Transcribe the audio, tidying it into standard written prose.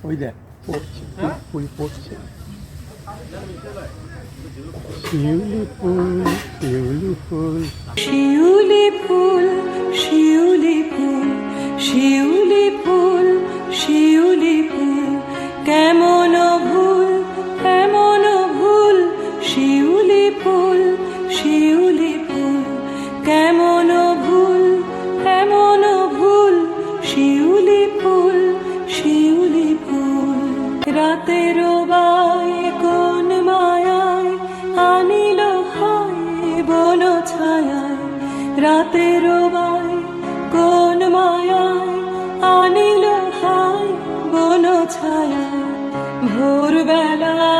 ওই দেখ পড়ছে, ফুল পড়ছে। শিউলি ফুল, শিউলি ফুল, শিউলি ফুল, শিউলি ফুল, শিউলি ফুল, শিউলি ফুল, কেমন ভুল, কেমন ভুল, শিউলি ফুল, শিউলি ফুল, কেমন ভুল, কেমন ভুল, শিউলি ফুল, শিউলি ফুল। রাতের বাই কোন মায়ায় আনিল হায় বন ছায়ায়, রাতের বাই কোন মায়ায় আনিল হায় বন ছায়ায়, ভোরবেলা